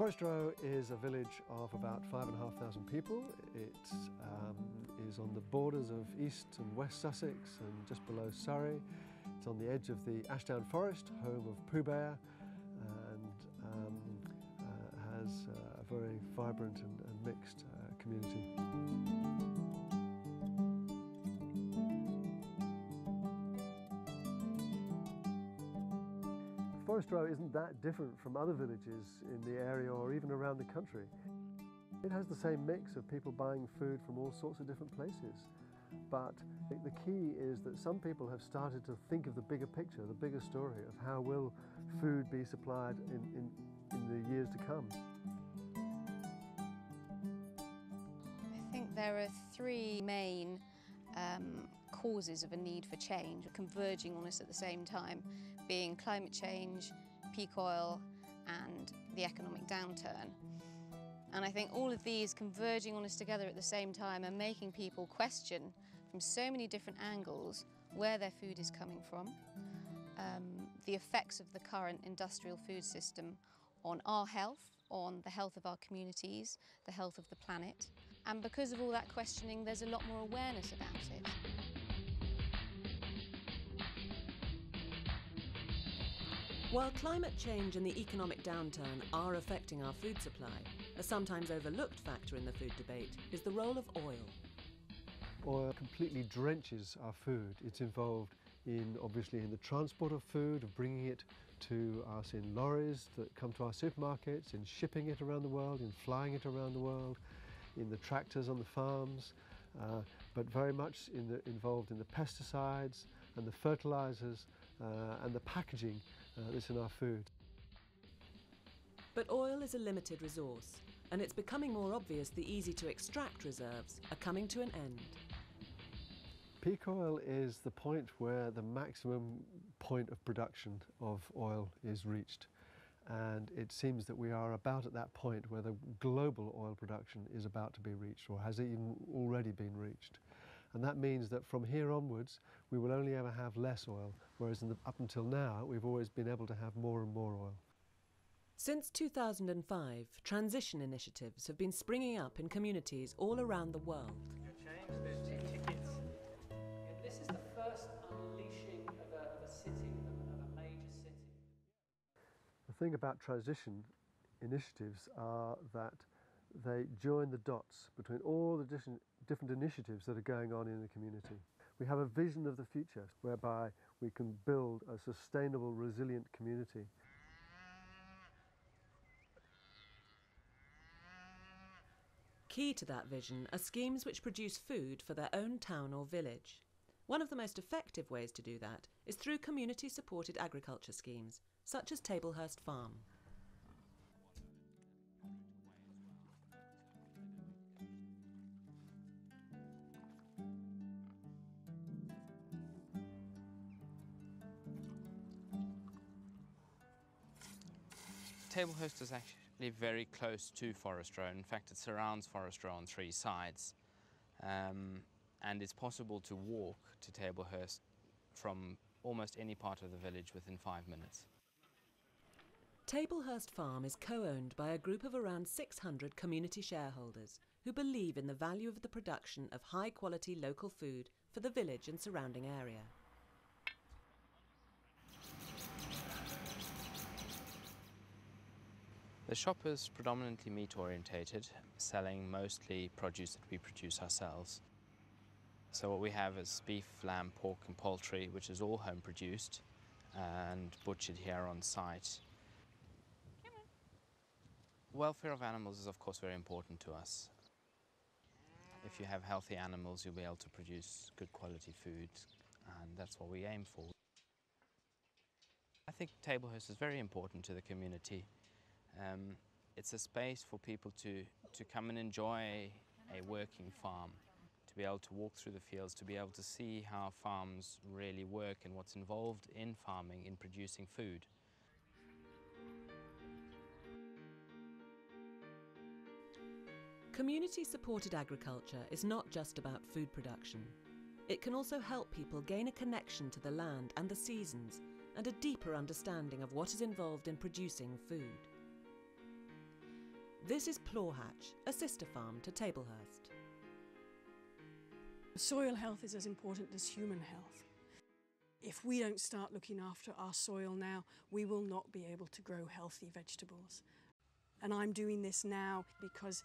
Forest Row is a village of about 5,500 people. It is on the borders of East and West Sussex and just below Surrey. It's on the edge of the Ashdown Forest, home of Pooh Bear, and has a very vibrant and mixed community. Forest Row isn't that different from other villages in the area or even around the country. It has the same mix of people buying food from all sorts of different places. But the key is that some people have started to think of the bigger picture, the bigger story of how will food be supplied in the years to come. I think there are three main causes of a need for change converging on us at the same time, being climate change, peak oil and the economic downturn. And I think all of these converging on us together at the same time are making people question from so many different angles where their food is coming from, the effects of the current industrial food system on our health, on the health of our communities, the health of the planet. And because of all that questioning, there's a lot more awareness about it. While climate change and the economic downturn are affecting our food supply, a sometimes overlooked factor in the food debate is the role of oil. Oil completely drenches our food. It's involved obviously in the transport of food, of bringing it to us in lorries that come to our supermarkets, in shipping it around the world, in flying it around the world, in the tractors on the farms, but very much involved in the pesticides and the fertilizers and the packaging that's in our food. But oil is a limited resource, and it's becoming more obvious the easy-to-extract reserves are coming to an end. Peak oil is the point where the maximum point of production of oil is reached. And it seems that we are about at that point where the global oil production is about to be reached, or has even already been reached. And that means that from here onwards, we will only ever have less oil, whereas up until now, we've always been able to have more and more oil. Since 2005, transition initiatives have been springing up in communities all around the world. Your change, there's 2 tickets. This is the first unleashing of a sitting, of a major city. The thing about transition initiatives are that they join the dots between all the different initiatives that are going on in the community. We have a vision of the future whereby we can build a sustainable, resilient community. Key to that vision are schemes which produce food for their own town or village. One of the most effective ways to do that is through community-supported agriculture schemes, such as Tablehurst Farm. Tablehurst is actually very close to Forest Row. In fact, it surrounds Forest Row on 3 sides. And it's possible to walk to Tablehurst from almost any part of the village within 5 minutes. Tablehurst Farm is co-owned by a group of around 600 community shareholders who believe in the value of the production of high-quality local food for the village and surrounding area. The shop is predominantly meat-orientated, selling mostly produce that we produce ourselves. So what we have is beef, lamb, pork and poultry, which is all home-produced and butchered here on site. Welfare of animals is of course very important to us. If you have healthy animals, you'll be able to produce good quality food, and that's what we aim for. I think Tablehurst is very important to the community. It's a space for people to come and enjoy a working farm, to be able to walk through the fields, to be able to see how farms really work and what's involved in farming, in producing food. Community-supported agriculture is not just about food production. It can also help people gain a connection to the land and the seasons and a deeper understanding of what is involved in producing food. This is Plawhatch, a sister farm to Tablehurst. Soil health is as important as human health. If we don't start looking after our soil now, we will not be able to grow healthy vegetables. And I'm doing this now because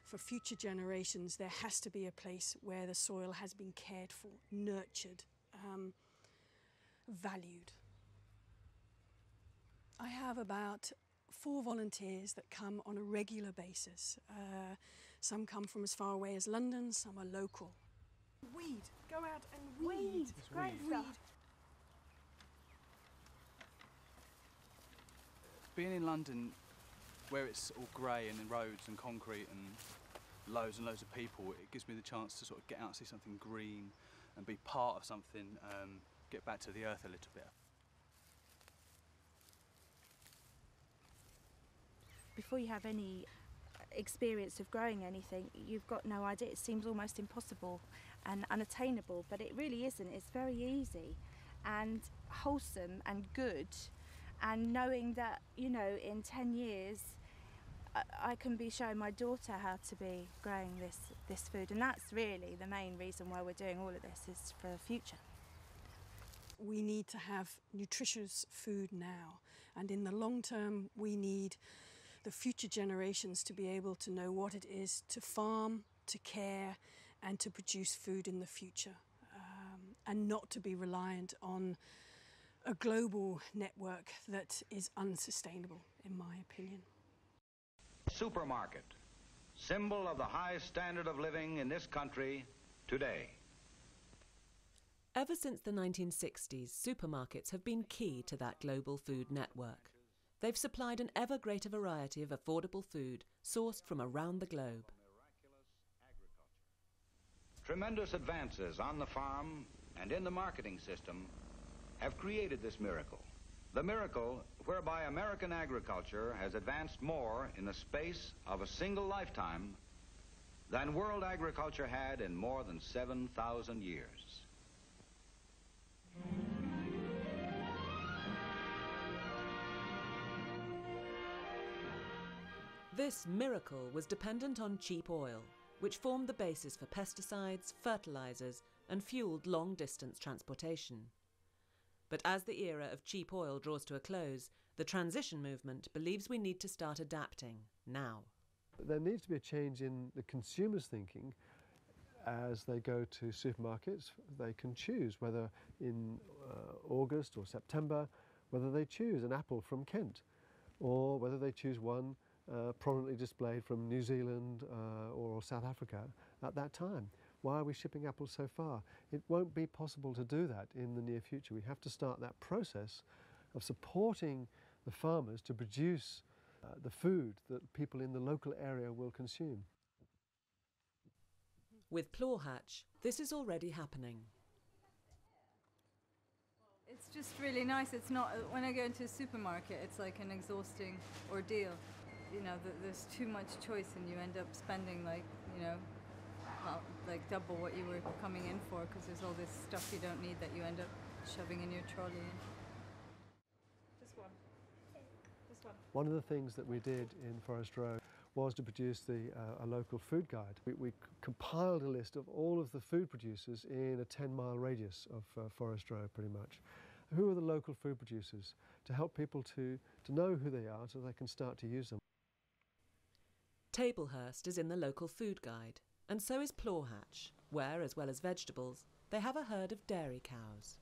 for future generations there has to be a place where the soil has been cared for, nurtured, valued. I have about 4 volunteers that come on a regular basis. Some come from as far away as London, some are local. Weed, go out and weed. Great stuff. Being in London, where it's all grey and roads and concrete and loads of people, it gives me the chance to sort of get out and see something green and be part of something, get back to the earth a little bit. Before you have any experience of growing anything, you've got no idea. It seems almost impossible and unattainable, but it really isn't. It's very easy and wholesome and good, and knowing that, you know, in 10 years I can be showing my daughter how to be growing this food, and that's really the main reason why we're doing all of this, is for the future. We need to have nutritious food now, and in the long term we need the future generations to be able to know what it is to farm, to care and to produce food in the future, and not to be reliant on a global network that is unsustainable, in my opinion. Supermarket, symbol of the high standard of living in this country today. Ever since the 1960s, supermarkets have been key to that global food network. They've supplied an ever greater variety of affordable food sourced from around the globe. Tremendous advances on the farm and in the marketing system have created this miracle. The miracle whereby American agriculture has advanced more in the space of a single lifetime than world agriculture had in more than 7,000 years. This miracle was dependent on cheap oil, which formed the basis for pesticides, fertilizers, and fueled long-distance transportation. But as the era of cheap oil draws to a close, the transition movement believes we need to start adapting now. There needs to be a change in the consumer's thinking. As they go to supermarkets, they can choose whether in August or September, whether they choose an apple from Kent, or whether they choose one prominently displayed from New Zealand or South Africa at that time. Why are we shipping apples so far? It won't be possible to do that in the near future. We have to start that process of supporting the farmers to produce the food that people in the local area will consume. With Plawhatch, this is already happening. It's just really nice. It's not, when I go into a supermarket, it's like an exhausting ordeal. You know, there's too much choice and you end up spending like, you know, well, like double what you were coming in for, because there's all this stuff you don't need that you end up shoving in your trolley. This one. This one. One of the things that we did in Forest Row was to produce a local food guide. We compiled a list of all of the food producers in a 10-mile radius of Forest Row, pretty much. Who are the local food producers, to help people to know who they are so they can start to use them. Tablehurst is in the local food guide, and so is Plawhatch, where, as well as vegetables, they have a herd of dairy cows.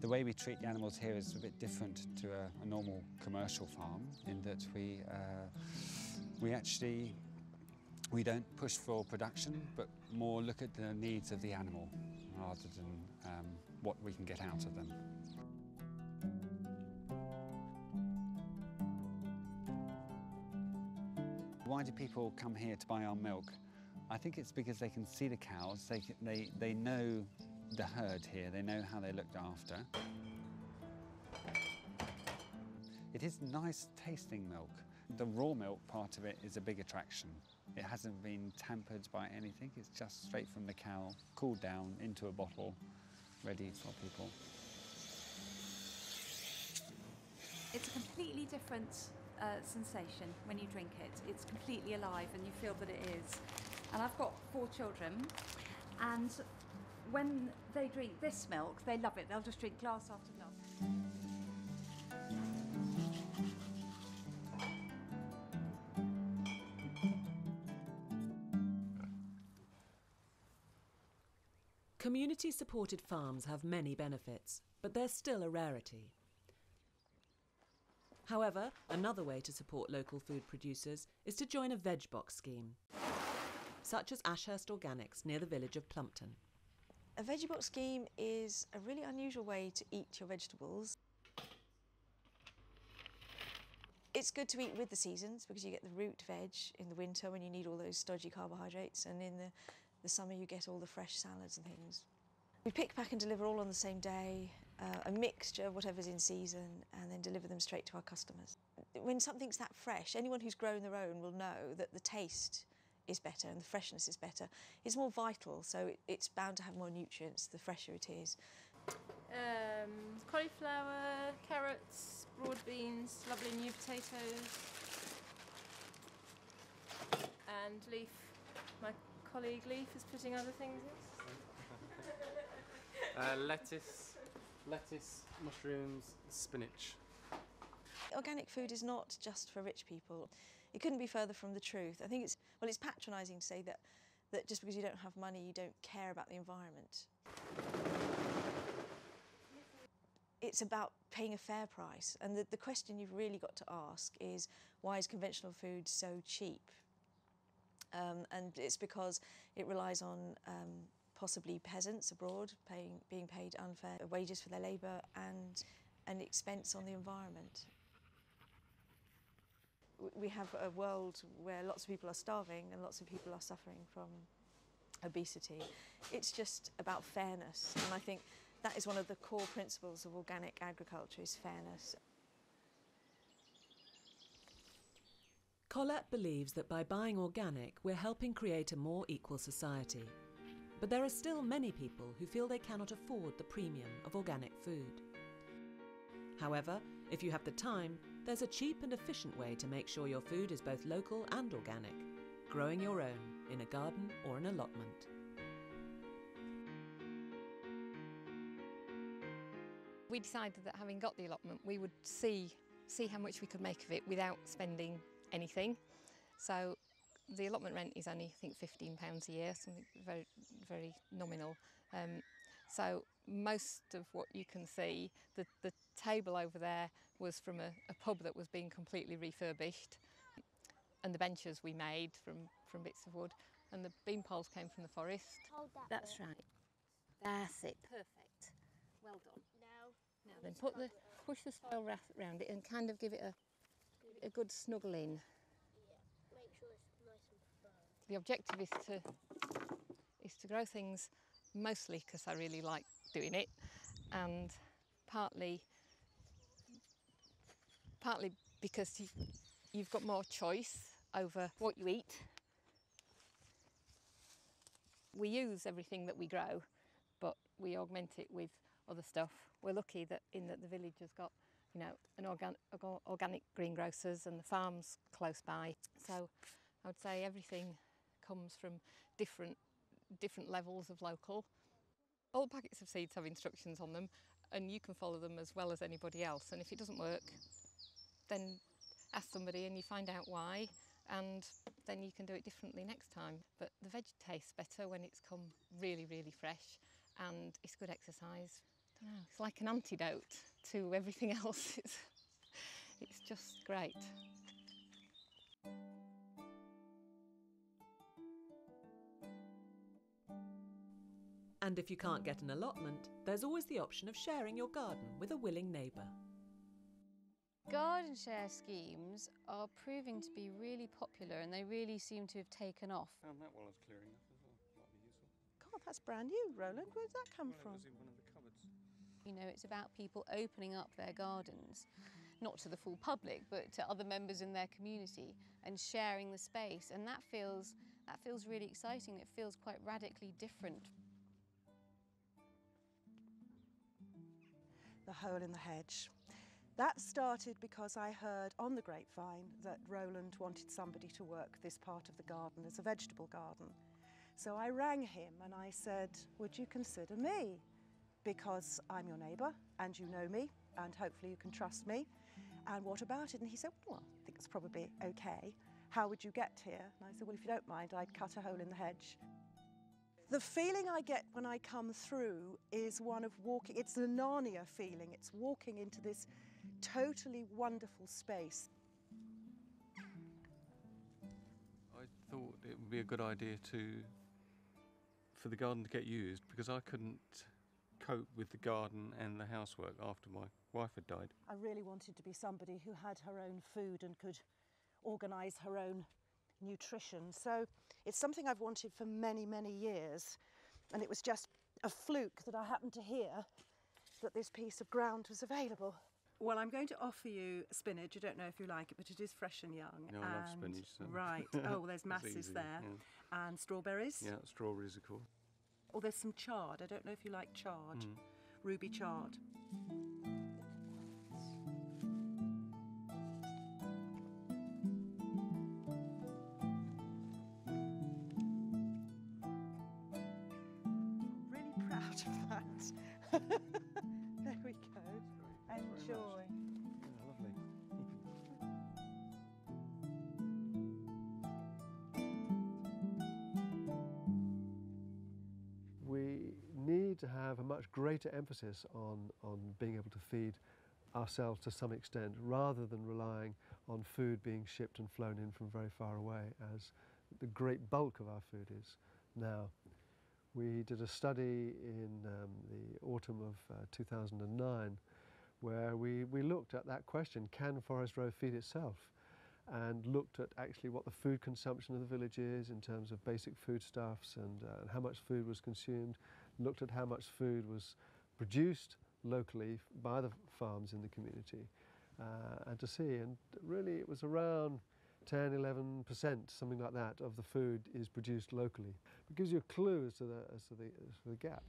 The way we treat the animals here is a bit different to a normal commercial farm, in that we don't push for production, but more look at the needs of the animal rather than what we can get out of them. Why do people come here to buy our milk? I think it's because they can see the cows, they know the herd here, they know how they're looked after. It is nice tasting milk. The raw milk part of it is a big attraction. It hasn't been tampered by anything, it's just straight from the cow, cooled down into a bottle, ready for people. It's a completely different sensation when you drink it. It's completely alive and you feel that it is. And I've got 4 children, and when they drink this milk, they love it. They'll just drink glass after glass. Community-supported farms have many benefits, but they're still a rarity. However, another way to support local food producers is to join a veg box scheme, such as Ashurst Organics near the village of Plumpton. A veggie box scheme is a really unusual way to eat your vegetables. It's good to eat with the seasons because you get the root veg in the winter when you need all those stodgy carbohydrates, and in the summer you get all the fresh salads and things. We pick, pack and deliver all on the same day, a mixture of whatever's in season, and then deliver them straight to our customers. When something's that fresh, anyone who's grown their own will know that the taste is better and the freshness is better. It's more vital, so it's bound to have more nutrients the fresher it is. Cauliflower, carrots, broad beans, lovely new potatoes, and Leaf. My colleague Leaf is putting other things in. Lettuce, mushrooms, spinach. Organic food is not just for rich people. It couldn't be further from the truth. I think it's patronising to say that just because you don't have money, you don't care about the environment. It's about paying a fair price, and the question you've really got to ask is, why is conventional food so cheap? And it's because it relies on possibly peasants abroad being paid unfair wages for their labour and an expense on the environment. We have a world where lots of people are starving and lots of people are suffering from obesity. It's just about fairness, and I think that is one of the core principles of organic agriculture, is fairness. Colette believes that by buying organic, we're helping create a more equal society. But there are still many people who feel they cannot afford the premium of organic food. However, if you have the time, there's a cheap and efficient way to make sure your food is both local and organic, growing your own in a garden or an allotment. We decided that having got the allotment, we would see how much we could make of it without spending anything. So the allotment rent is only, I think, £15 a year, something very, very nominal. So most of what you can see, the table over there was from a pub that was being completely refurbished, and the benches we made from bits of wood, and the bean poles came from the forest. That's right. That's it. Perfect. Well done. Now then, push the soil round it and kind of give it a good snuggle in. Yeah, make sure it's nice and firm. The objective is to grow things mostly because I really like doing it, and partly because you've got more choice over what you eat. We use everything that we grow, but we augment it with other stuff. We're lucky that the village has got, you know, an organic greengrocers and the farms close by. So I would say everything comes from different levels of local. All the packets of seeds have instructions on them, and you can follow them as well as anybody else. And if it doesn't work, then ask somebody and you find out why, and then you can do it differently next time. But the veg tastes better when it's come really, really fresh, and it's good exercise. I don't know, it's like an antidote to everything else. It's just great. And if you can't get an allotment, there's always the option of sharing your garden with a willing neighbour. Garden share schemes are proving to be really popular, and they really seem to have taken off. Found that while I was clearing up as well. Might be useful. God, that's brand new, Roland. Where's that come from? It was in one of the cupboards. You know, it's about people opening up their gardens, not to the full public, but to other members in their community, and sharing the space. And that feels really exciting. It feels quite radically different. the hole in the hedge. That started because I heard on the grapevine that Roland wanted somebody to work this part of the garden as a vegetable garden. So I rang him and I said, would you consider me? Because I'm your neighbour and you know me and hopefully you can trust me. And what about it? And he said, well, I think it's probably okay. How would you get here? And I said, well, if you don't mind, I'd cut a hole in the hedge. The feeling I get when I come through is one of walking, it's the Narnia feeling. It's walking into this totally wonderful space. I thought it would be a good idea for the garden to get used, because I couldn't cope with the garden and the housework after my wife had died. I really wanted to be somebody who had her own food and could organise her own nutrition. So it's something I've wanted for many, many years. And it was just a fluke that I happened to hear that this piece of ground was available. Well, I'm going to offer you spinach. I don't know if you like it, but it is fresh and young. No, I love spinach. So. Right. Oh, there's masses there. Yeah. And strawberries. Yeah, strawberries are cool. Oh, there's some chard. I don't know if you like chard. Ruby chard. Really proud of that. There we go. Enjoy. Yeah, lovely. We need to have a much greater emphasis on being able to feed ourselves to some extent, rather than relying on food being shipped and flown in from very far away, as the great bulk of our food is now. We did a study in the autumn of 2009 where we looked at that question, can Forest Row feed itself? And looked at actually what the food consumption of the village is in terms of basic foodstuffs and how much food was consumed, looked at how much food was produced locally by the farms in the community, and to see, and really it was around 10–11%, something like that, of the food is produced locally. It gives you a clue as to the gap.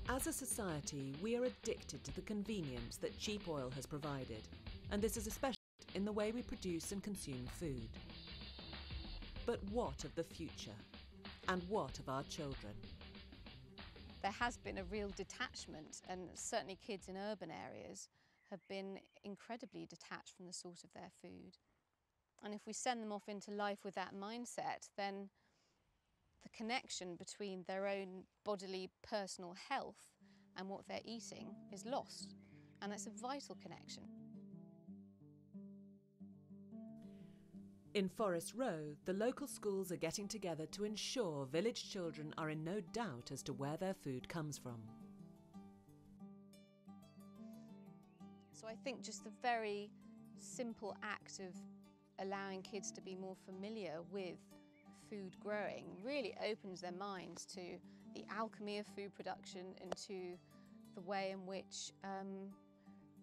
As a society, we are addicted to the convenience that cheap oil has provided, and this is especially in the way we produce and consume food. But what of the future? And what of our children? There has been a real detachment, and certainly kids in urban areas have been incredibly detached from the source of their food. And if we send them off into life with that mindset, then the connection between their own bodily, personal health and what they're eating is lost. And that's a vital connection. In Forest Row, the local schools are getting together to ensure village children are in no doubt as to where their food comes from. So I think just the very simple act of allowing kids to be more familiar with food growing really opens their minds to the alchemy of food production and to the way in which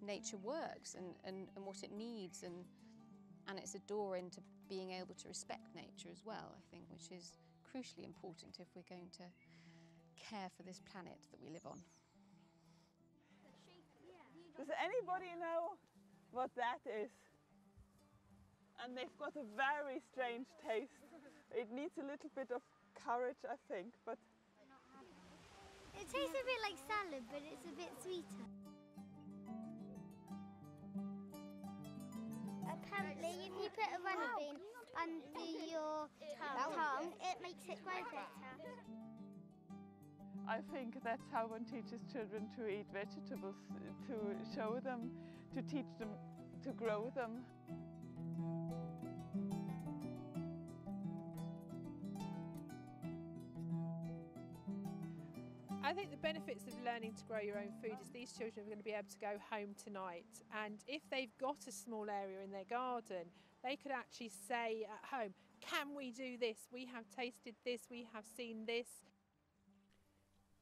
nature works and what it needs, and it's a door into being able to respect nature as well, I think, which is crucially important if we're going to care for this planet that we live on. Does anybody know what that is? And they've got a very strange taste. It needs a little bit of courage, I think, but... It tastes a bit like salad, but it's a bit sweeter. Apparently, if you put a runner bean under your tongue, it makes it grow better. I think that's how one teaches children to eat vegetables, to show them, to teach them, to grow them. I think the benefits of learning to grow your own food is these children are going to be able to go home tonight, and if they've got a small area in their garden, they could actually say at home, can we do this? We have tasted this, we have seen this.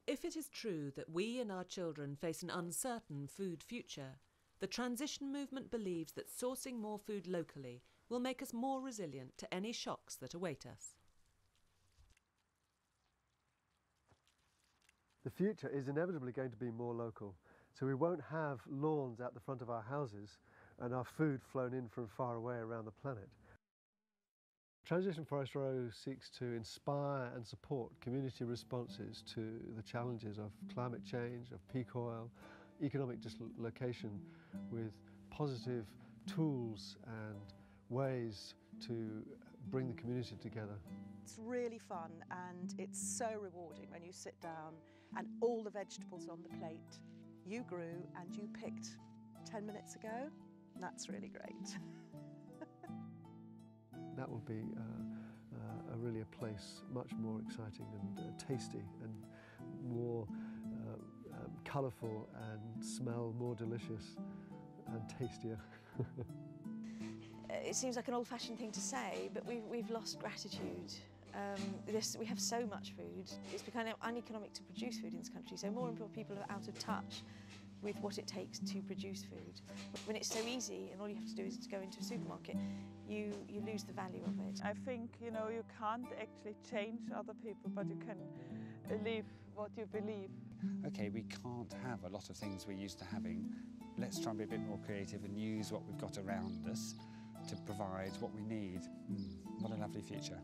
If it is true that we and our children face an uncertain food future, the transition movement believes that sourcing more food locally will make us more resilient to any shocks that await us. The future is inevitably going to be more local, so we won't have lawns out the front of our houses and our food flown in from far away around the planet. Transition Forest Row seeks to inspire and support community responses to the challenges of climate change, of peak oil, economic dislocation, with positive tools and ways to bring the community together. It's really fun and it's so rewarding when you sit down and all the vegetables on the plate you grew and you picked 10 minutes ago. That's really great. That will be really a place much more exciting and tasty and more colourful and smell more delicious and tastier. It seems like an old-fashioned thing to say, but we've lost gratitude. We have so much food. It's become uneconomic to produce food in this country, so more and more people are out of touch with what it takes to produce food. When it's so easy and all you have to do is to go into a supermarket, you lose the value of it. I think, you know, you can't actually change other people, but you can live what you believe. Okay, we can't have a lot of things we're used to having. Let's try and be a bit more creative and use what we've got around us to provide what we need. What a lovely future.